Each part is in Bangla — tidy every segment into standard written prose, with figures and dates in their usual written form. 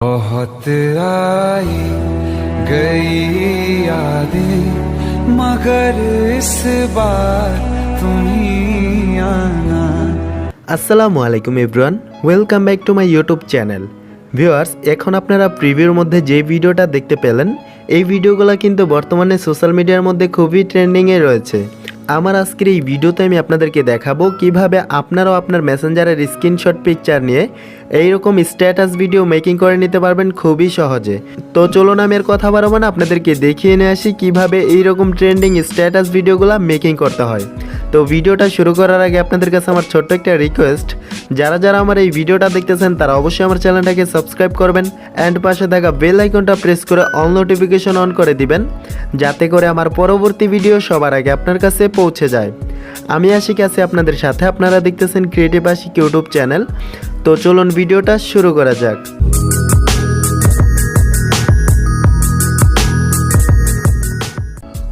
बहुत आई गई यादें मगर इस बार तुम ही आना। আসসালামু আলাইকুম everyone, welcome back to my YouTube channel. Viewers, এখন আপনারা প্রিভিউর মধ্যে যে ভিডিওটা দেখতে পেলেন, এই ভিডিওগুলো কিন্তু বর্তমানে সোশ্যাল মিডিয়ার মধ্যে খুবই ট্রেন্ডিংয়ে রয়েছে। আমার আজকের এই ভিডিওতে আমি আপনাদেরকে দেখাবো কিভাবে আপনারাও আপনার মেসেঞ্জারের স্ক্রিনশট পিকচার নিয়ে এইরকম স্ট্যাটাস ভিডিও মেকিং করে নিতে পারবেন খুবই সহজে। তো চলুন আমি এর কথা বাড়াবো না, আপনাদেরকে দেখিয়ে নিয়ে আসি কিভাবে এইরকম ট্রেন্ডিং স্ট্যাটাস ভিডিওগুলো মেকিং করতে হয়। তো ভিডিওটা শুরু করার আগে আপনাদের কাছে আমার ছোট্ট একটা রিকোয়েস্ট, যারা যারা আমার এই ভিডিওটা দেখতেছেন তারা অবশ্যই আমার চ্যানেলটাকে সাবস্ক্রাইব করবেন অ্যান্ড পাশে থাকা বেল আইকনটা প্রেস করে অল নোটিফিকেশন অন করে দিবেন, যাতে করে আমার পরবর্তী ভিডিও সবার আগে আপনার কাছে পৌঁছে যায়। আমি আশিক আছি আপনাদের সাথে, আপনারা দেখতেছেন ক্রিয়েটিভ আশিক ইউটিউব চ্যানেল। তো চলুন ভিডিওটা শুরু করা যাক।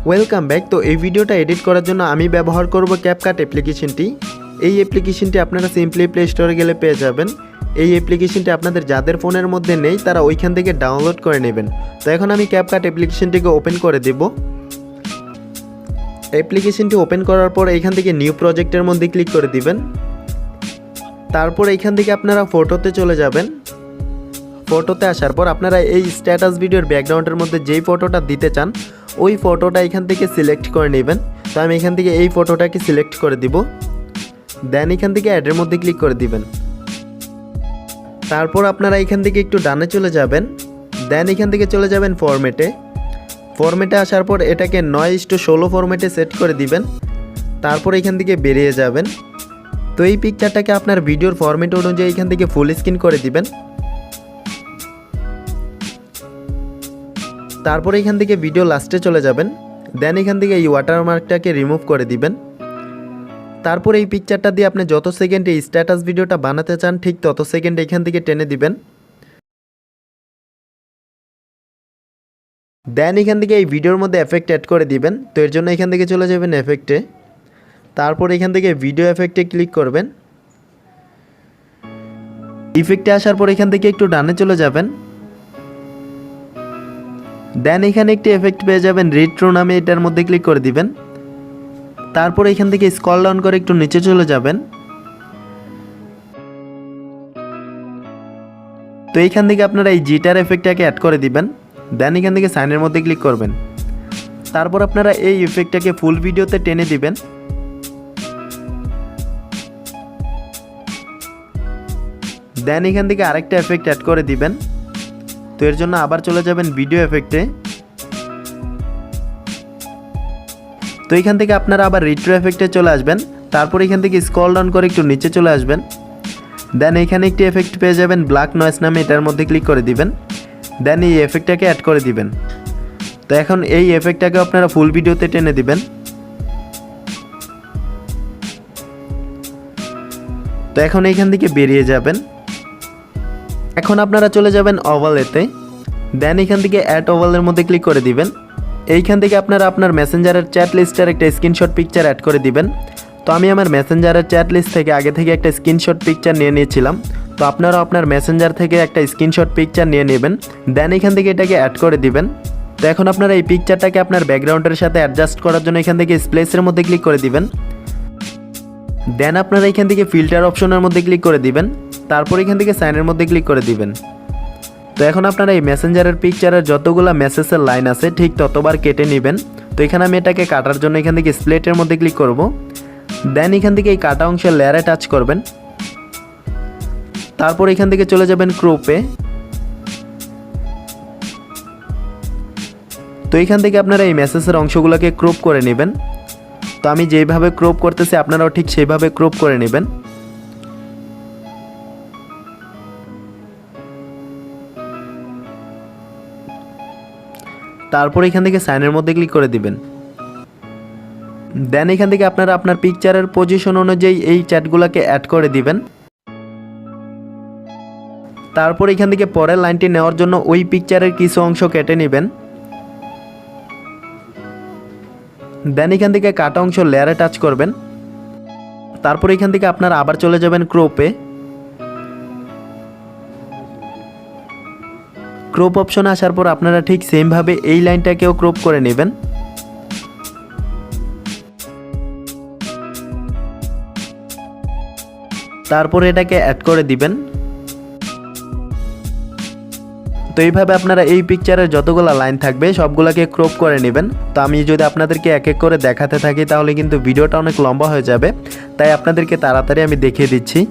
Welcome back. তো এই ভিডিওটা এডিট করার জন্য আমি ব্যবহার করব ক্যাপকাট অ্যাপ্লিকেশনটি। এই অ্যাপ্লিকেশনটি আপনারা সিম্পলি প্লে স্টোরে গেলে পেয়ে যাবেন। এই অ্যাপ্লিকেশনটি আপনাদের যাদের ফোনের মধ্যে নেই তারা ওইখান থেকে ডাউনলোড করে নেবেন। তো এখন আমি ক্যাপকাট অ্যাপ্লিকেশনটিকে ওপেন করে দেব। অ্যাপ্লিকেশনটি ওপেন করার পর এইখান থেকে নিউ প্রজেক্টের মধ্যে ক্লিক করে দিবেন। তারপর এইখান থেকে আপনারা ফটোতে চলে যাবেন। ফটোতে আসার পর আপনারা এই স্ট্যাটাস ভিডিওর ব্যাকগ্রাউন্ডের মধ্যে যেই ফটোটা দিতে চান ওই ফটোটা এখান থেকে সিলেক্ট করে নেবেন। তো আমি এখান থেকে এই ফটোটাকে সিলেক্ট করে দিব। দেন এখান থেকে অ্যাডের মধ্যে ক্লিক করে দিবেন। তারপর আপনারা এখান থেকে একটু ডানে চলে যাবেন। দেন এখান থেকে চলে যাবেন ফরম্যাটে আসার পর এটাকে 9:16 ফরম্যাটে সেট করে দিবেন। তারপর এখান থেকে বেরিয়ে যাবেন। তো এই পিকচারটাকে আপনার ভিডিওর ফরম্যাট অনুযায়ী এখান থেকে ফুল স্ক্রিন করে দিবেন। তারপর এখান থেকে ভিডিও লাস্টে চলে যাবেন। দেন এখান থেকে এই ওয়াটারমার্কটাকে রিমুভ করে দিবেন। তারপর এই পিকচারটা দিয়ে আপনি যত সেকেন্ডে এই স্ট্যাটাস ভিডিওটা বানাতে চান ঠিক তত সেকেন্ড এখান থেকে টেনে দিবেন। দেন এখান থেকে এই ভিডিওর মধ্যে এফেক্ট অ্যাড করে দিবেন। তো এর জন্য এখান থেকে চলে যাবেন এফেক্টে। তারপর এখান থেকে ভিডিও এফেক্টে ক্লিক করবেন। ইফেক্টে আসার পর এখান থেকে একটু ডানে চলে যাবেন। দেন এখানে একটি এফেক্ট পেয়ে যাবেন রিট্রো নামে, এটার মধ্যে ক্লিক করে দিবেন। তারপর এখান থেকে স্ক্রল ডাউন করে একটু নিচে চলে যাবেন। তো এইখান থেকে আপনারা এই জিটার এফেক্টটাকে অ্যাড করে দিবেন। দেন এখান থেকে সাইনের মধ্যে ক্লিক করবেন। তারপর আপনারা এই ইফেক্টটাকে ফুল ভিডিওতে টেনে দিবেন। দেন এখান থেকে আরেকটা এফেক্ট অ্যাড করে দিবেন। তো এর জন্য আবার চলে যাবেন ভিডিও এফেক্টে। তো এখান থেকে আপনারা আবার রিট্রো এফেক্টে চলে আসবেন। তারপর এখান থেকে স্ক্রল ডাউন করে একটু নিচে চলে আসবেন। দেন এখানে একটি এফেক্ট পেয়ে যাবেন ব্ল্যাক নয়েজ নামে, এটার মধ্যে ক্লিক করে দিবেন। দেন এই এফেক্টটাকে অ্যাড করে দিবেন। তো এখন এই এফেক্টটাকে আপনারা ফুল ভিডিওতে টেনে দিবেন। তো এখন এইখান থেকে বেরিয়ে যাবেন। এখন আপনারা চলে যাবেন ওভালেতে। দেন এখান থেকে অ্যাড ওভালের মধ্যে ক্লিক করে দিবেন। এইখান থেকে আপনারা আপনার মেসেঞ্জারের চ্যাট লিস্টের একটা স্ক্রিনশট পিকচার অ্যাড করে দিবেন। তো আমি আমার মেসেঞ্জারের চ্যাট লিস্ট থেকে আগে থেকে একটা স্ক্রিনশট পিকচার নিয়ে নিয়েছিলাম। তো আপনারাও আপনার মেসেঞ্জার থেকে একটা স্ক্রিনশট পিকচার নিয়ে নেবেন। দেন এখান থেকে এটাকে অ্যাড করে দিবেন। তো এখন আপনারা এই পিকচারটাকে আপনার ব্যাকগ্রাউন্ডের সাথে অ্যাডজাস্ট করার জন্য এখান থেকে স্প্লেসের মধ্যে ক্লিক করে দিবেন। দেন আপনারা এখান থেকে ফিল্টার অপশনের মধ্যে ক্লিক করে দিবেন। তারপর এখান থেকে সাইনের মধ্যে ক্লিক করে দিবেন। তো এখন আপনারা এই মেসেঞ্জারের পিকচারের যতগুলো মেসেজের লাইন আছে ঠিক ততবার কেটে নেবেন। তো এখানে আমি এটাকে কাটার জন্য এখান থেকে স্প্লিটের মধ্যে ক্লিক করব। দেন এখান থেকে এই কাটা অংশের লেয়ারে টাচ করবেন। তারপর এখান থেকে চলে যাবেন ক্রপে। তো এখান থেকে আপনারা এই মেসেজের অংশগুলোকে ক্রপ করে নেবেন। তো আমি যেভাবে ক্রপ করতেছি আপনারাও ঠিক সেইভাবে ক্রপ করে নেবেন। তারপর এখান থেকে সাইনের মধ্যে ক্লিক করে দিবেন। দেন এখান থেকে আপনারা আপনার পিকচারের পজিশন অনুযায়ী এই চ্যাটগুলোকে অ্যাড করে দিবেন। তারপর এখান থেকে পরের লাইনটি নেওয়ার জন্য ওই পিকচারের কিছু অংশ কেটে নেবেন। দেন এখান থেকে কাটা অংশ লেয়ারে টাচ করবেন। তারপর এখান থেকে আপনারা আবার চলে যাবেন ক্রপে। ক্রপ অপশনে আসার পর আপনারা ঠিক সেমভাবে এই লাইনটাকেও ক্রপ করে নেবেন। তারপর এটাকে অ্যাড করে দিবেন। তো এইভাবে আপনারা এই পিকচারের যতগুলো লাইন থাকবে সবগুলোকে ক্রপ করে নেবেন। তো আমি যদি আপনাদেরকে এক এক করে দেখাতে থাকি তাহলে কিন্তু ভিডিওটা অনেক লম্বা হয়ে যাবে, তাই আপনাদেরকে তাড়াতাড়ি আমি দেখিয়ে দিচ্ছি।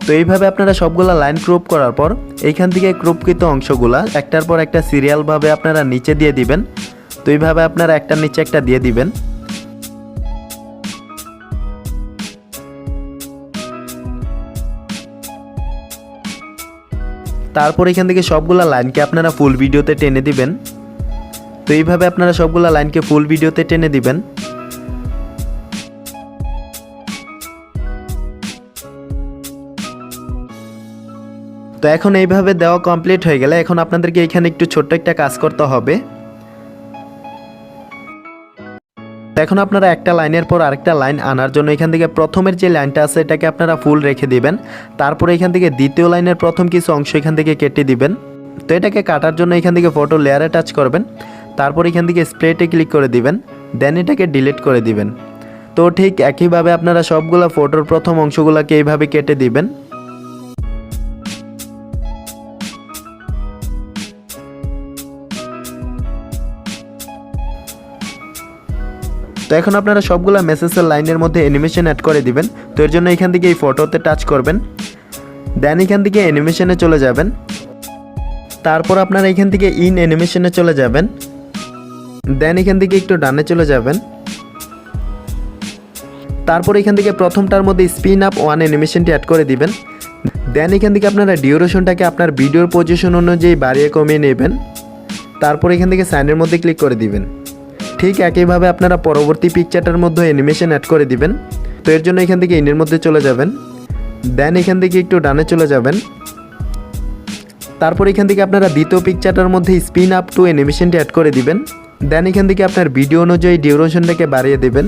তো এইভাবে আপনারা সবগুলা লাইন ক্রপ করার পর এইখান থেকে ক্রপকৃত অংশগুলা একটার পর একটা সিরিয়ালভাবে আপনারা নিচে দিয়ে দিবেন। তো এইভাবে আপনারা একটার নিচে একটা দিয়ে দিবেন। তারপর এখান থেকে সবগুলা লাইনকে আপনারা ফুল ভিডিওতে টেনে দিবেন। তো এইভাবে আপনারা সবগুলা লাইনকে ফুল ভিডিওতে টেনে দিবেন। তো এখন এইভাবে দেওয়া কমপ্লিট হয়ে গেলে এখন আপনাদেরকে এখানে একটু ছোট্ট একটা কাজ করতে হবে। এখন আপনারা একটা লাইনের পর আরেকটা লাইন আনার জন্য এখান থেকে প্রথমের যে লাইনটা আছে এটাকে আপনারা ফুল রেখে দিবেন। তারপরে এখান থেকে দ্বিতীয় লাইনের প্রথম কিছু অংশ এখান থেকে কেটে দিবেন। তো এটাকে কাটার জন্য এখান থেকে ফটো লেয়ারে টাচ করবেন। তারপর এখান থেকে স্প্রেতে ক্লিক করে দিবেন, দেন এটাকে ডিলিট করে দিবেন। তো ঠিক একইভাবে আপনারা সবগুলা ফটোর প্রথম অংশগুলোকে এইভাবে কেটে দিবেন। তো এখন আপনারা সবগুলা মেসেজের লাইনের মধ্যে অ্যানিমেশন অ্যাড করে দিবেন। তো এর জন্য এখান থেকে এই ফটোতে টাচ করবেন, দেন এখান থেকে অ্যানিমেশনে চলে যাবেন। তারপর আপনারা এখান থেকে ইন অ্যানিমেশনে চলে যাবেন, দেন এখান থেকে একটু ডানে চলে যাবেন। তারপর এখান থেকে প্রথমটার মধ্যে স্পিন আপ ওয়ান অ্যানিমেশনটি অ্যাড করে দিবেন। দেন এখান থেকে আপনারা ডিউরেশনটাকে আপনার ভিডিওর পজিশন অনুযায়ী বাড়িয়ে কমিয়ে নেবেন। তারপর এখান থেকে সাইনের মধ্যে ক্লিক করে দিবেন। ঠিক একইভাবে আপনারা পরবর্তী পিকচারটার মধ্যে অ্যানিমেশন অ্যাড করে দিবেন। তো এর জন্য এখান থেকে ইনের মধ্যে চলে যাবেন, দেন এখান থেকে একটু ডানে চলে যাবেন। তারপর এখান থেকে আপনারা দ্বিতীয় পিকচারটার মধ্যে স্পিন আপ টু অ্যানিমেশনটি অ্যাড করে দিবেন। দেন এখান থেকে আপনার ভিডিও অনুযায়ী ডিউরেশনটাকে বাড়িয়ে দেবেন।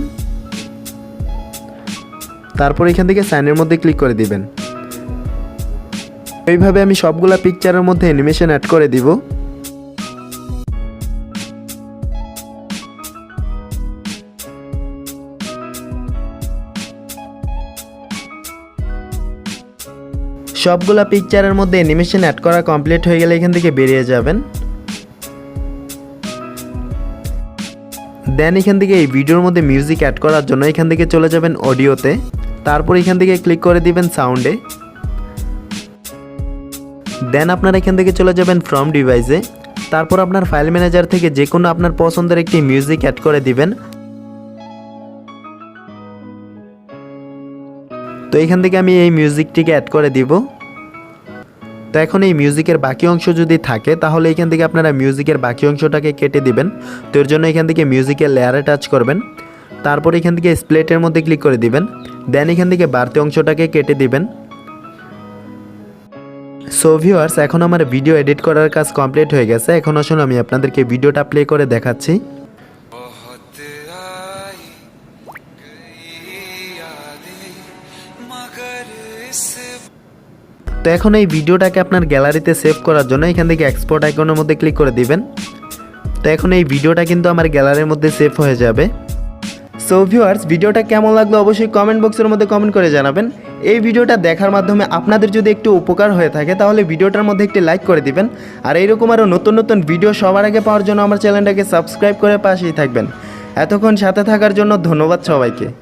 তারপর এখান থেকে সাইনের মধ্যে ক্লিক করে দিবেন। এইভাবে আমি সবগুলা পিকচারের মধ্যে অ্যানিমেশন অ্যাড করে দিব। সবগুলা পিকচারের মধ্যে অ্যানিমেশন অ্যাড করা কমপ্লিট হয়ে গেলে এখান থেকে বেরিয়ে যাবেন। দেন এখান থেকে এই ভিডিওর মধ্যে মিউজিক অ্যাড করার জন্য এখান থেকে চলে যাবেন অডিওতে। তারপর এখান থেকে ক্লিক করে দিবেন সাউন্ডে। দেন আপনারা এখান থেকে চলে যাবেন ফ্রম ডিভাইসে। তারপর আপনার ফাইল ম্যানেজার থেকে যে কোনো আপনার পছন্দের একটি মিউজিক অ্যাড করে দিবেন। তো এখান থেকে আমি এই মিউজিকটিকে অ্যাড করে দিব। তো এখন এই মিউজিকের বাকি অংশ যদি থাকে তাহলে এখান থেকে আপনারা মিউজিকের বাকি অংশটাকে কেটে দিবেন। তো এর জন্য এখান থেকে মিউজিকের লেয়ারে টাচ করবেন। তারপর এখান থেকে স্প্লিটের মধ্যে ক্লিক করে দিবেন, দেন এখান থেকে বাড়তি অংশটাকে কেটে দিবেন। সো ভিউয়ার্স, এখন আমার ভিডিও এডিট করার কাজ কমপ্লিট হয়ে গেছে। এখন আসলে আমি আপনাদেরকে ভিডিওটা প্লে করে দেখাচ্ছি। তো এখন এই ভিডিওটাকে আপনার গ্যালারিতে সেভ করার জন্য এখান থেকে এক্সপোর্ট আইকনের মধ্যে ক্লিক করে দিবেন। তো এখন এই ভিডিওটা কিন্তু আমার গ্যালারির মধ্যে সেভ হয়ে যাবে। সো ভিউয়ার্স, ভিডিওটা কেমন লাগলো অবশ্যই কমেন্ট বক্সের মধ্যে কমেন্ট করে জানাবেন। এই ভিডিওটা দেখার মাধ্যমে আপনাদের যদি একটু উপকার হয়ে থাকে তাহলে ভিডিওটার মধ্যে একটি লাইক করে দিবেন। আর এইরকম আরও নতুন নতুন ভিডিও সবার আগে পাওয়ার জন্য আমার চ্যানেলটাকে সাবস্ক্রাইব করে পাশেই থাকবেন। এতক্ষণ সাথে থাকার জন্য ধন্যবাদ সবাইকে।